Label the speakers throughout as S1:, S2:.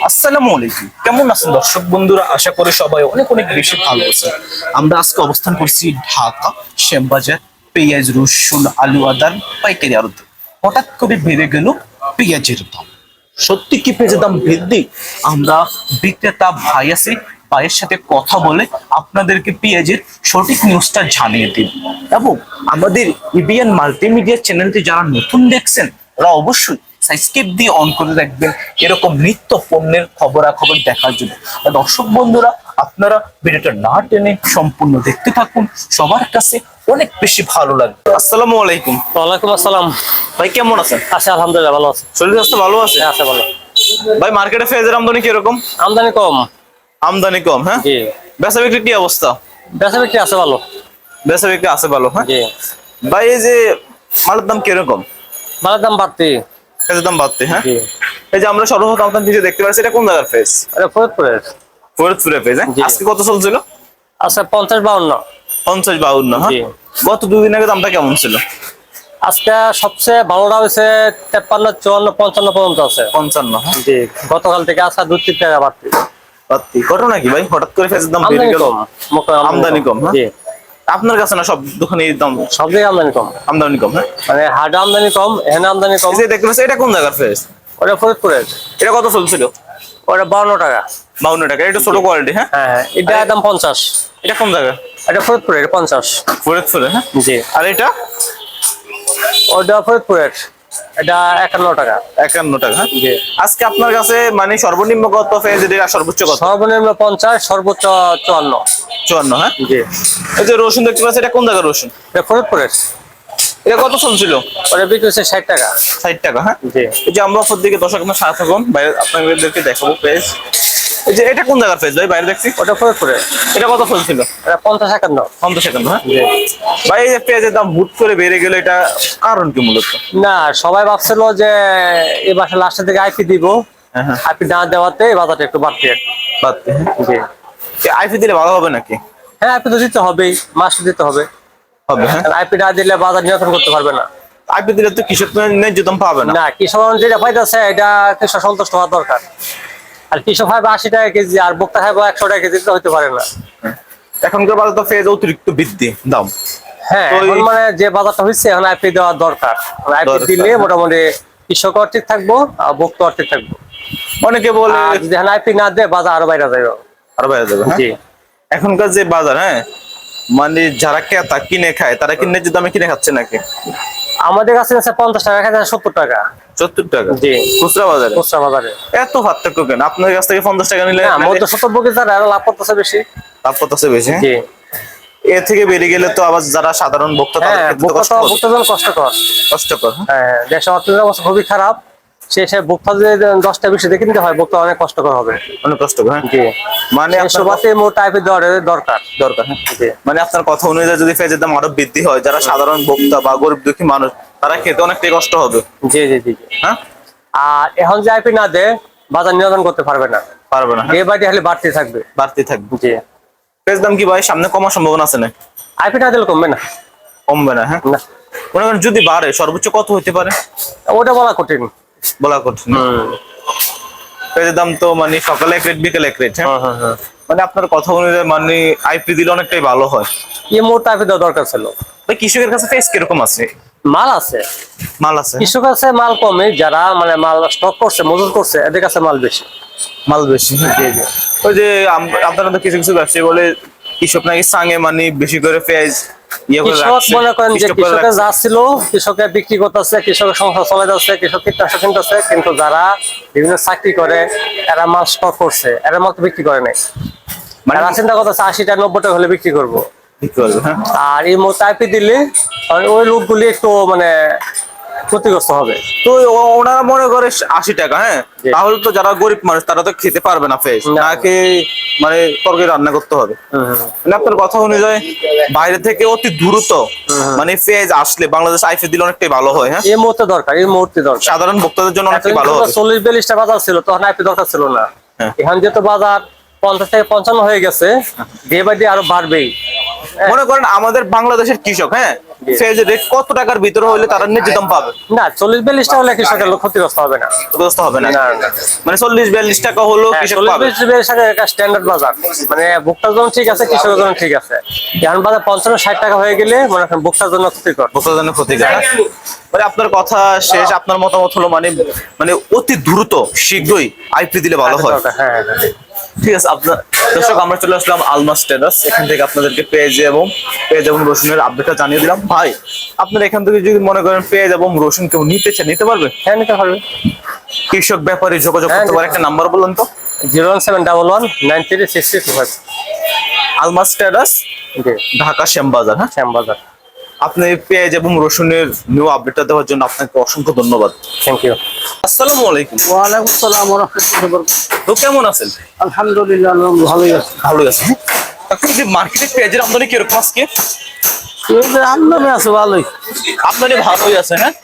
S1: আসসালামু আলাইকুম, কেমন আছেন দর্শক বন্ধুরা? আশা করি সবাই অনেক অনেক বেশি ভালো আছেন। আমরা আজকে অবস্থান করছি ঢাকা শ্যামবাজার। পেঁয়াজ, রসুন, আলু, আদার পাইকারি আড়তে হঠাৎ করে বেড়ে গেল পেঁয়াজের দাম। সত্যি কি পেঁয়াজের দাম বৃদ্ধি? আমরা বিক্রেতা ভাই আছে, ভাইয়ের সাথে কথা বলে আপনাদেরকে পেঁয়াজের সঠিক নিউজটা জানিয়ে দিন। এবং আমাদের ইবিএন মাল্টিমিডিয়া চ্যানেলটি যারা নতুন দেখছেন তারা অবশ্যই সাবস্ক্রাইব দিয়ে অন করে রাখবেন এরকম নিত্য পণ্যের খবরাখবর দেখার জন্য। দর্শক বন্ধুরা, আপনারা ভিডিওটা না টেনে সম্পূর্ণ দেখতে থাকুন, সবার কাছে অনেক বেশি ভালো লাগবে। আসসালামু আলাইকুম।
S2: ওয়ালাইকুম আসসালাম।
S1: ভাই কেমন আছেন?
S2: আচ্ছা, আলহামদুলিল্লাহ ভালো আছে।
S1: শরীর স্বাস্থ্য ভালো আছে?
S2: আছে ভালো।
S1: ভাই মার্কেটে পেঁয়াজের আমদানি কিরকম?
S2: আমদানি কম।
S1: আমদানি কম, হ্যাঁ।
S2: জি।
S1: বেচা বিক্রি কি অবস্থা?
S2: বেচা বিক্রি আছে ভালো।
S1: বেচা বিক্রি আছে ভালো, হ্যাঁ।
S2: জি।
S1: ভাই এই যে মালের দাম কিরকম?
S2: মালের দাম বাড়তি।
S1: পেঁয়াজের দাম বাড়তে, হ্যাঁ।
S2: জি।
S1: এই যে আমরা সর্বপ্রথম আপনার কিছু দেখতে পাচ্ছি, এটা কোন জায়গার পেঁয়াজ?
S2: এটা ফরিদপুরের।
S1: ফরিদপুরের পেঁয়াজ, হ্যাঁ।
S2: জি।
S1: আজকে কত চলছিল?
S2: আচ্ছা, 50-52।
S1: 50-52, হ্যাঁ।
S2: জি।
S1: গত দুদিন আগে দামটা কেমন ছিল?
S2: আজকে সবচেয়ে ভালোটা হয়েছে 53, 54, 55 পর্যন্ত আছে।
S1: 55, হ্যাঁ।
S2: জি। গতকাল থেকে আসা 2-3 টাকা বাড়তি।
S1: বাড়তি ঘটনা কি ভাই, হঠাৎ করে পেঁয়াজের দাম বেড়ে
S2: আমদানি
S1: গেল?
S2: কম।
S1: আমদানি কম, হ্যাঁ।
S2: জি।
S1: আপনার কাছে না সব দোকানে দাম?
S2: সব জায়গায় আমদানি কম।
S1: আমদানি কম, হ্যাঁ।
S2: মানে হাট আমদানি কম, এখানে আমদানি কম।
S1: এই যে দেখতে পাচ্ছি, এটা কোন জায়গার পেঁয়াজ?
S2: ওটা ফরিদপুরের।
S1: এটা কত চলছিল?
S2: ওটা 52 টাকা।
S1: 52 টাকা। এটা ছোট কোয়ালিটি, হ্যাঁ।
S2: হ্যাঁ হ্যাঁ, এটা দাম 50।
S1: এটা কোন জায়গা?
S2: এটা ফরিদপুরের 50।
S1: ফরিদপুরে, হ্যাঁ।
S2: জি।
S1: আর এটা?
S2: ওটা ফরিদপুরের, এটা 51 টাকা।
S1: 51 টাকা, হ্যাঁ।
S2: জি।
S1: আজকে আপনার কাছে মানে সর্বনিম্ন কত পেঁয়াজ, আর সর্বোচ্চ কত?
S2: সর্বনিম্ন 50, সর্বোচ্চ 54।
S1: 54, হ্যাঁ।
S2: জি।
S1: এই যে রসুন দেখতে পাচ্ছি, এটা কোন জায়গার রসুন?
S2: এটা ফরিদপুরের।
S1: এটা কত চলছিল?
S2: ওটা বিক্রি হচ্ছে 60 টাকা।
S1: 60 টাকা, হ্যাঁ।
S2: জি।
S1: এই যে আমরা অপর দিকে দর্শক আপনার সাথে থাকুন, বাইরে আপনাদেরকে দেখাবো পেঁয়াজ। এই যে এটা কোন জায়গার পেঁয়াজ ভাই, বাইরে দেখছি?
S2: ওটা ফরিদপুরের।
S1: এটা কত চলছিল?
S2: এটা 50-51।
S1: 50 সেকেন্ড, হ্যাঁ।
S2: জি।
S1: ভাই এই যে পেঁয়াজের দাম হুট করে বেড়ে গেল, এটা কারণ কি মূলত?
S2: না, সবাই ভাবছিল যে এই মাসের লাস্টের দিকে আইপি দিব।
S1: হ্যাঁ, হ্যাঁ।
S2: আইপি না দেওয়াতে এই বাজারটা একটু বাড়তি আর কি।
S1: বাড়তি, হ্যাঁ।
S2: জি।
S1: আইপি দিলে ভালো হবে নাকি?
S2: হ্যাঁ, আইপি তো দিতে হবেই, মাস দিতে হবে।
S1: হবে, হ্যাঁ।
S2: আইপি না দিলে বাজার নিয়ন্ত্রণ করতে পারবে না।
S1: আইপি দিলে তো কৃষক ন্যায্য দাম পাবে না।
S2: না, কৃষক যেটা পাইতেছে এটা কৃষক সন্তুষ্ট হওয়া দরকার। আর কৃষক পাইবে 80 টাকা কেজি, আর ভোক্তা খাইবে 100 টাকা কেজি, তো হইতে পারে না।
S1: এখনকার বাজার তো পেঁয়াজ অতিরিক্ত বৃদ্ধি দাম।
S2: হ্যাঁ,
S1: তো
S2: এখন মানে যে বাজারটা হয়েছে এখন আইপি দেওয়া দরকার। আইপি
S1: দরকার,
S2: দিলে
S1: হ্যাঁ।
S2: মোটামুটি কৃষক ঠিক থাকবো আর ভোক্তা ঠিক থাকবো।
S1: অনেকে বলে
S2: আর যদি এখন আইপি না দেয় বাজার আরো বাইরে যাবে।
S1: আরো বাইরে যাবে, হ্যাঁ।
S2: জি।
S1: এখনকার যে বাজার, হ্যাঁ, মানে যারা ক্রেতা কিনে খায় তারা কি ন্যায্য দামে কিনে খাচ্ছে নাকি?
S2: আমাদের কাছে আছে 50 টাকা, এখানে 70 টাকা।
S1: 70 টাকা?
S2: জি।
S1: খুচরা বাজারে
S2: খুচরা বাজারে
S1: এত পার্থক্য কেন? আপনার কাছ থেকে 50 টাকা নিলে
S2: না, মধ্য শতভোগী যারা আরো লাভ করতেছে বেশি।
S1: লাভ করতেছে বেশি, হ্যাঁ।
S2: জি।
S1: এর থেকে বেড়ে গেলে তো আবার যারা সাধারণ ভোক্তা তাদের
S2: হ্যাঁ,
S1: ক্ষেত্রে তো
S2: ভোক্তা
S1: কষ্ট
S2: ভোক্তার জন্য কষ্টকর।
S1: কষ্টকর, হ্যাঁ।
S2: হ্যাঁ, দেশের অর্থনৈতিক অবস্থা খুবই খারাপ। সে ভোক্তা যদি 10টা বেশি দিয়ে কিনতে হয়, ভোক্তা অনেক কষ্টকর হবে।
S1: অনেক কষ্টকর, হ্যাঁ।
S2: জি।
S1: মানে আপনার
S2: সবাতে মোট আইপি দেওয়ার দরকার।
S1: দরকার, হ্যাঁ।
S2: জি।
S1: মানে আপনার কথা অনুযায়ী যদি পেঁয়াজের দাম আরো বৃদ্ধি হয়, যারা সাধারণ ভোক্তা বা গরিব দুঃখী মানুষ তারা খেতে অনেকটাই কষ্ট হবে,
S2: জি জি জি জি।
S1: হ্যাঁ।
S2: আর এখন যে আইপি না দেয় বাজার নিয়ন্ত্রণ করতে পারবে না।
S1: পারবে না, হ্যাঁ।
S2: ডে বাই ডে খালি বাড়তে থাকবে।
S1: বাড়তে থাকবে।
S2: জি।
S1: পেঁয়াজ দাম কি ভাই সামনে কমার সম্ভাবনা আছে না?
S2: আইপি না দিলে কমবে না।
S1: কমবে না, হ্যাঁ।
S2: না,
S1: মনে করেন যদি বাড়ে সর্বোচ্চ কত হতে পারে
S2: ওটা বলা কঠিন।
S1: বলা কঠিন। পেঁয়াজের দাম তো মানে সকালে এক রেট বিকেলে এক রেট, হ্যাঁ। মানে আপনার কথা অনুযায়ী মানে আইপি দিলে অনেকটাই ভালো হয়।
S2: এই মুহূর্তে আইপি দেওয়া দরকার ছিল।
S1: ভাই কৃষকের কাছে পেঁয়াজ কিরকম আছে?
S2: মাল আছে,
S1: মাল আছে,
S2: কৃষক আছে মাল কমে, যারা মানে মাল স্টক করছে মজুত করছে এদের কাছে মাল বেশি।
S1: মাল বেশি, হ্যাঁ।
S2: জি জি।
S1: ওই যে আপনারা তো কিছু কিছু ব্যবসায়ী বলে কৃষক নাকি সাঙে মানে বেশি করে পেঁয়াজ ইয়ে করে
S2: কৃষক
S1: রাখছে,
S2: মনে করেন যে
S1: স্টক করে
S2: কৃষকের
S1: রাখছে।
S2: যা ছিল কৃষকের বিক্রি করতেছে, কৃষকের সংসার চলে যাচ্ছে, কৃষক কীটনাশক কিনতেছে, কিন্তু যারা বিভিন্ন চাকরি করে এরা মাল স্টক করছে, এরা মাল তো বিক্রি করে নাই।
S1: মানে
S2: এরা চিন্তা করতেছে 80 টাকা 90 টাকা হলে বিক্রি করবো।
S1: বিক্রি করবে, হ্যাঁ।
S2: আর এই মুহূর্তে আইপি দিলে ওই লোকগুলি একটু মানে ক্ষতিগ্রস্ত হবে।
S1: তো ওনারা মনে করে 80 টাকা, হ্যাঁ।
S2: জি।
S1: তাহলে তো যারা গরিব মানুষ তারা তো খেতে পারবে না পেঁয়াজ,
S2: না।
S1: না খেয়ে মানে তরকারি রান্না করতে হবে। মানে আপনার কথা অনুযায়ী বাইরে থেকে অতি দ্রুত মানে পেঁয়াজ আসলে বাংলাদেশ আইপি দিলে অনেকটাই ভালো হয়, হ্যাঁ।
S2: এই মুহূর্তে দরকার, এই মুহূর্তে দরকার।
S1: সাধারণ ভোক্তাদের জন্য অনেকটাই ভালো হবে।
S2: 40-42টা বাজার ছিল তখন আইপি দরকার ছিল না।
S1: হ্যাঁ।
S2: এখন যেহেতু বাজার 50 থেকে 55 হয়ে গেছে, ডে বাই ডে আরো বাড়বেই।
S1: মনে করেন আমাদের বাংলাদেশের কৃষক, হ্যাঁ, পেঁয়াজের রেট কত টাকার ভিতরে হলে তারা ন্যায্য দাম পাবে?
S2: না 40-42 টাকা হলে কৃষকের ক্ষতিগ্রস্ত হবে না।
S1: ক্ষতিগ্রস্ত হবে না?
S2: না, না।
S1: মানে 40-42 টাকা হলো কৃষক পাবে।
S2: 40-42 টাকা একটা স্ট্যান্ডার্ড বাজার, মানে ভোক্তার জন্য ঠিক আছে, কৃষকের জন্য ঠিক আছে। এখন বাজার 55-60 টাকা হয়ে গেলে মনে করেন ভোক্তার জন্য ক্ষতিকর।
S1: ভোক্তার জন্য ক্ষতিকর। মানে আপনার কথা শেষ, আপনার মতামত হলো মানে মানে অতি দ্রুত শীঘ্রই আইপি দিলে ভালো হয়।
S2: হ্যাঁ,
S1: ঠিক আছে। আপনার দর্শক, আমরা চলে আসলাম আলমাস ট্রেডার্স। এখান থেকে আপনাদেরকে পেঁয়াজ এবং রসুনের আপডেটটা জানিয়ে দিলাম। ভাই, আপনারা এখান থেকে যদি মনে করেন পেঁয়াজ এবং রসুন কেউ নিতে চান, নিতে পারবে?
S2: হ্যাঁ, নিতে পারবে।
S1: কৃষক ব্যাপারে যোগাযোগ করতে পারে, একটা নাম্বার বলুন তো।
S2: 01711936025।
S1: আলমাস ট্রেডার্স, ঢাকা শ্যামবাজার। হ্যাঁ,
S2: শ্যামবাজার।
S1: আপনি পেঁয়াজ এবং রসুনের নিউ আপডেটটা দেওয়ার জন্য আপনাকে অসংখ্য ধন্যবাদ।
S2: Thank you.
S1: আসসালামু আলাইকুম।
S3: ওয়ালাইকুম আসসালাম ওয়া রাহমাতুল্লাহি ওয়া বারাকাতুহু।
S1: তো কেমন আছেন?
S3: আলহামদুলিল্লাহ, আলহামদুলিল্লাহ, ভালোই আছি।
S1: ভালোই আছেন। এখন যে মার্কেটে পেঁয়াজের আমদানি কিরকম আজকে?
S3: পেঁয়াজের আমদানি আছে ভালোই।
S1: আমদানি ভালোই আছে। হ্যাঁ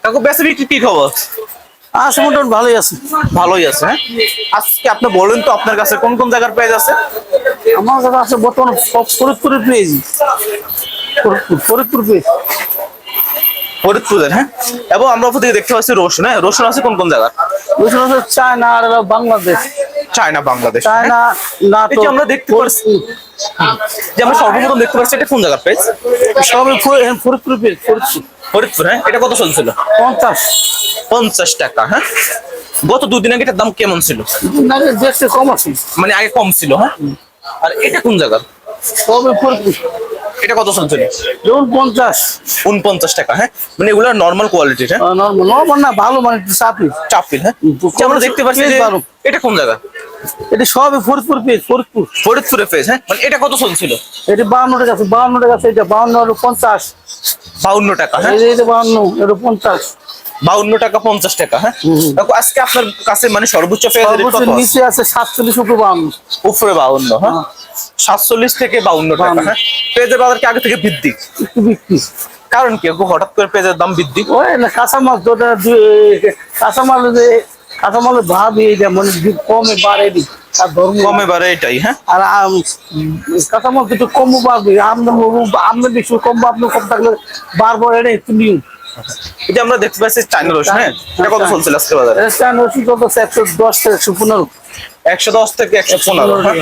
S1: কাকু, বেচা বিক্রি কি খবর?
S3: আছে মোটামুটি ভালোই আছে।
S1: ভালোই আছে। হ্যাঁ, আজকে আপনি বলেন তো আপনার কাছে কোন কোন জায়গার পেঁয়াজ আছে?
S3: আমার কাছে আছে বর্তমানে ফরিদপুরের পেঁয়াজ। ফরিদপুর পেঁয়াজ।
S1: ফরিদপুরের। হ্যাঁ, এবং আমরা ওদিকে দেখতে পাচ্ছি রসুন। হ্যাঁ, রসুন আছে কোন কোন জায়গার?
S3: রসুন আছে চায়না আর হলো বাংলাদেশ।
S1: চায়না, বাংলাদেশ।
S3: চায়না না
S1: এই
S3: তো
S1: যে আমরা দেখতে পাচ্ছি, যে আমরা সর্বপ্রথম দেখতে পাচ্ছি, এটা কোন জায়গার পেঁয়াজ?
S3: সবই ফরিদপুর পেঁয়াজ। ফরিদপুর
S1: ফরিদপুর। হ্যাঁ, এটা কত চলছিল?
S3: 50।
S1: 50 টাকা। হ্যাঁ, গত দুদিন আগে এটার দাম কেমন ছিল?
S3: নাকি দেখতে কম আছে।
S1: মানে আগে কম ছিল। হ্যাঁ, আর এটা কোন জায়গার?
S3: সবই ফরিদপুর।
S1: এটা কত চলছিল?
S3: যেমন 50।
S1: 49 টাকা। হ্যাঁ, মানে এগুলো নর্মাল কোয়ালিটির। হ্যাঁ,
S3: নর্মাল না, ভালো মানে একটু চাপি।
S1: চাপিল। হ্যাঁ, যে আমরা দেখতে পাচ্ছি যে
S3: ভালো।
S1: এটা কোন জায়গা?
S3: এটা সবই ফরিদপুর পেঁয়াজ। ফরিদপুর।
S1: ফরিদপুরে পেঁয়াজ। হ্যাঁ, মানে এটা কত চলছিল?
S3: এটা 52 টাকা আছে। 52 টাকা আছে। এটা 52 আর 50।
S1: 52 টাকা। হ্যাঁ,
S3: এই যে এটা 52, এটা 50।
S1: 52 টাকা 50 টাকা। হ্যাঁ, দেখো আজকে আপনার কাছে মানে সর্বোচ্চ পেঁয়াজের রেট
S3: সর্বোচ্চ
S1: কত?
S3: নিচে আছে 47, উপরে 52।
S1: উপরে 52। হ্যাঁ, 47 থেকে 52 টাকা। হ্যাঁ, পেঁয়াজের বাজার কি আগে থেকে বৃদ্ধি?
S3: একটু বিক্রি।
S1: কারণ কি হঠাৎ করে পেঁয়াজের দাম বৃদ্ধি?
S3: ওই না কাঁচামাল যেটা কাঁচামালের ভাব এইটা মানে কমে বাড়ে দি আর ধর্ম
S1: কমে বাড়ে, এটাই। হ্যাঁ,
S3: আর কাঁচামাল একটু কম বাড়বে। আমদানি বেশি কম, আপনি কম থাকলে বারবার এটা একটু নিয়ম।
S1: এটা আমরা দেখতে পাচ্ছি চায়না রসুন। হ্যাঁ, এটা কত চলছিল আজকে বাজারে?
S3: এটা চায়না রসুন কত? 110 থেকে 115।
S1: 110 থেকে 115। হ্যাঁ,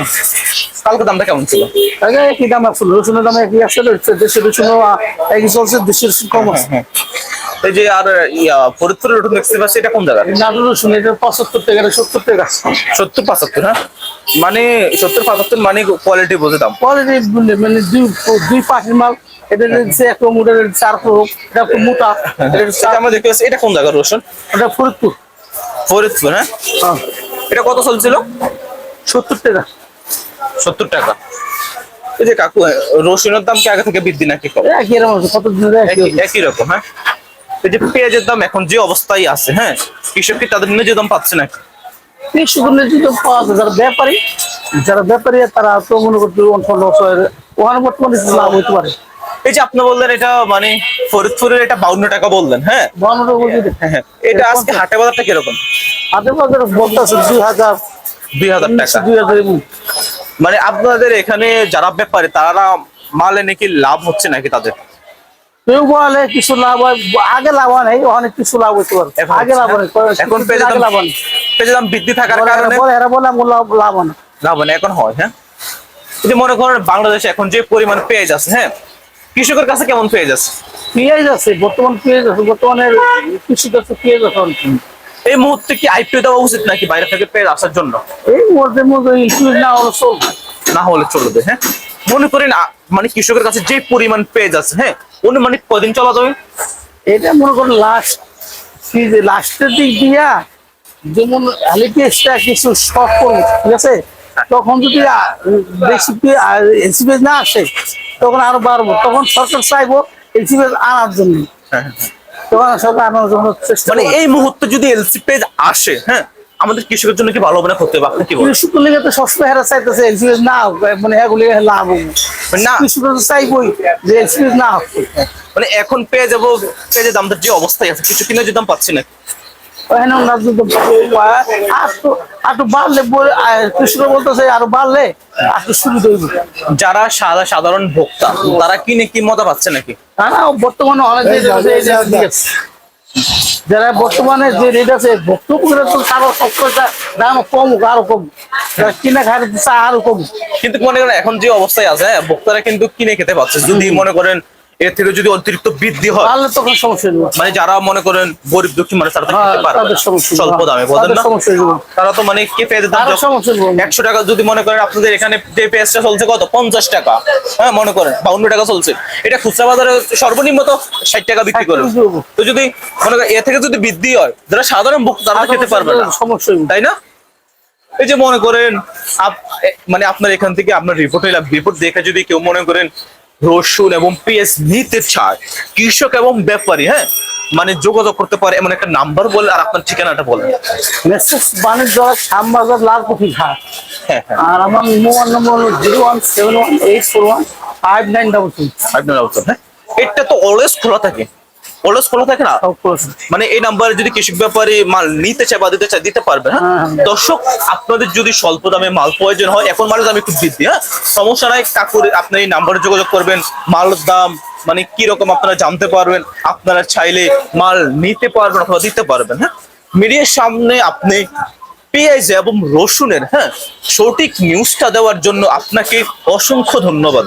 S1: কালকে দামটা কেমন ছিল?
S3: আগে একই দাম আছে, রসুনের দাম একই আছে। দেশের রসুনও একই চলছে, দেশের রসুন কম আছে।
S1: এই যে আর ফরিদপুরের রসুন দেখতে পাচ্ছি, এটা কোন জায়গা?
S3: নাটোর রসুন এটা 75 টাকা, এটা 70 টাকা।
S1: 70-75। হ্যাঁ, মানে 70-75 মানে কোয়ালিটি বুঝে দাম।
S3: কোয়ালিটি মানে দুই পাখির মাল। এটা হচ্ছে এক মোটা, 4 হোক, এটা একটু মোটা।
S1: এটা আমরা দেখতে পাচ্ছি, এটা কোন জায়গার রসুন?
S3: এটা ফরিদপুর।
S1: ফরিদপুর। হ্যাঁ,
S3: হ্যাঁ,
S1: এটা কত চলছিল?
S3: 70 টাকা।
S1: 70 টাকা। এই যে কাকু, রসুনের দাম কি আগে থেকে বৃদ্ধি নাকি কম?
S3: একই রকম আছে, কত দিন ধরে একই আছে।
S1: একই রকম। হ্যাঁ, এই যে পেঁয়াজের দাম এখন যে অবস্থায় আছে, হ্যাঁ, কৃষক কি তাদের ন্যায্য দাম পাচ্ছে নাকি?
S3: কৃষকদের যদি পাওয়া যায়, যারা ব্যাপারী তারা তো মনে করতে ওখানে বর্তমানে একটু লাভ হতে পারে।
S1: এই যে আপনি বললেন এটা মানে ফরিদপুরের এটা 52 টাকা বললেন। হ্যাঁ,
S3: 52 টাকা বলতে
S1: হ্যাঁ, এটা আজকে হাটে বাজারটা কিরকম?
S3: হাটের বাজারে বলতে আছে 2000,
S1: 2000 টাকা।
S3: 2000 এমন।
S1: মানে আপনাদের এখানে যারা ব্যাপারী তারা মালে নাকি লাভ হচ্ছে নাকি তাদের?
S3: কেউ বলে কিছু লাভ হয়, আগে লাভ হয় নাই, অনেক কিছু লাভ হতে পারে।
S1: এখন
S3: আগে লাভ হয়,
S1: এখন পেঁয়াজের
S3: আগে
S1: দাম,
S3: লাভ হয় না।
S1: পেঁয়াজের দাম বৃদ্ধি থাকার কারণে
S3: এরা বলে আমার লাভ হয় না।
S1: লাভ হয় না, এখন হয়। হ্যাঁ, এই যে মনে করেন বাংলাদেশে এখন যে পরিমাণ পেঁয়াজ আছে, হ্যাঁ, কৃষকের কাছে কেমন পেঁয়াজ আছে?
S3: পেঁয়াজ আছে, বর্তমানে কৃষি কাছে পেঁয়াজ আছে অনেক।
S1: এই মুহূর্তে কি আইপিও দেওয়া উচিত নাকি বাইরে থেকে পেঁয়াজ আসার জন্য?
S3: এই মধ্যে ইনক্লুড না হলে চলবে।
S1: না হলে চলবে। হ্যাঁ, মনে করেন মানে কৃষকের কাছে যে পরিমাণ পেঁয়াজ আছে, হ্যাঁ, উনি মানে কদিন চলা যাবে?
S3: এটা মনে করেন লাস্টের দিক দিয়া যেমন পেঁয়াজটা কিছু শর্ট করবো, ঠিক আছে? তখন যদি বেশি এলসিপিএস না আসে, তখন আরো বাড়বো। তখন সরকার চাইবো এলসিপিএস আনার জন্য।
S1: হ্যাঁ,
S3: তখন সরকার আনার জন্য চেষ্টা
S1: মানে এই মুহূর্তে যদি এলসি পেঁয়াজ আসে, হ্যাঁ, আমাদের কৃষকের জন্য কি ভালো হবে না ক্ষতি হবে? আপনি কি বলেন?
S3: কৃষকের লেগে তো সবসময় হেরা চাইতেছে এলসিপিএস না হোক, মানে এগুলি লাভ হবে
S1: না,
S3: কৃষকের তো চাইবই যে এলসিপিএস না হোক।
S1: মানে এখন পেঁয়াজের দামটা যে অবস্থায় আছে, কিছু কিনে যে দাম পাচ্ছি না।
S3: ওখানে ওনার দুটো একটু বাড়লে কৃষ্ণ বলতেছে আরো বাড়লে একটু সুবিধা হইব।
S1: যারা সাধারণ ভোক্তা তারা কিনে কি মজা পাচ্ছে নাকি?
S3: না বর্তমানে অনেক রেট আছে, যারা বর্তমানে যে রেট আছে বক্তব্য তো কারো সবটা দাম কম আরো কম, কিনা খায় আরো কম।
S1: কিন্তু মনে করেন এখন যে অবস্থায় আছে, হ্যাঁ, ভোক্তারা কিন্তু কিনে খেতে পাচ্ছে। যদি মনে করেন এর থেকে যদি অতিরিক্ত বৃদ্ধি হয়,
S3: তাহলে তখন সমস্যা নেই।
S1: মানে যারা মনে করেন গরিব দুঃখী মানুষ তারা তো খেতে পারবে না।
S3: তাদের সমস্যা নেই।
S1: স্বল্প দামে বলেন না,
S3: সমস্যা নেই।
S1: তারা তো মানে কি পেঁয়াজের দাম
S3: তাদের সমস্যা নেই।
S1: 100 টাকা যদি মনে করেন আপনাদের এখানে যে পেঁয়াজটা চলছে কত 50 টাকা, হ্যাঁ মনে করেন 52 টাকা চলছে, এটা খুচরা বাজারে সর্বনিম্ন তো 60 টাকা বিক্রি করে।
S3: 60 টাকা।
S1: তো যদি মনে করেন এর থেকে যদি বৃদ্ধি হয়, যারা সাধারণ ভোক্তা তারা তো খেতে পারবে না,
S3: সমস্যা নেই।
S1: তাই না? এই যে মনে করেন মানে আপনার এখান থেকে আপনার রিপোর্ট এলাম, রিপোর্ট দেখে যদি কেউ মনে করেন রসুন এবং পেঁয়াজ নিতে চায়, কৃষক এবং ব্যাপারী, হ্যাঁ, মানে যোগাযোগ করতে পারে এমন একটা নাম্বার বলে আর আপনার ঠিকানাটা বলেন।
S3: মেসেজ বাণিজ্য শ্যামবাজার লালকুঠি ঘাট।
S1: হ্যাঁ হ্যাঁ,
S3: আর আমার মোবাইল নম্বর হলো 01718415922।
S1: আপনার অবস্থা, হ্যাঁ, এটা তো অলওয়েজ খোলা থাকে, অলওয়েজ খোলা থাকে না। মানে এই নাম্বারে যদি কৃষক ব্যাপারী মাল নিতে চায় বা দিতে চায় দিতে পারবে। হ্যাঁ
S3: হ্যাঁ।
S1: দর্শক, আপনাদের যদি স্বল্প দামে মাল প্রয়োজন হয়, এখন মালের দাম একটু বৃদ্ধি, হ্যাঁ সমস্যা নাই, কাকুর আপনি এই নাম্বারে যোগাযোগ করবেন, মালের দাম মানে কি রকম আপনারা জানতে পারবেন, আপনারা চাইলে মাল নিতে পারবেন অথবা দিতে পারবেন। হ্যাঁ, মিডিয়ার সামনে আপনি পেঁয়াজ এবং রসুনের, হ্যাঁ, সঠিক নিউজটা দেওয়ার জন্য আপনাকে অসংখ্য ধন্যবাদ।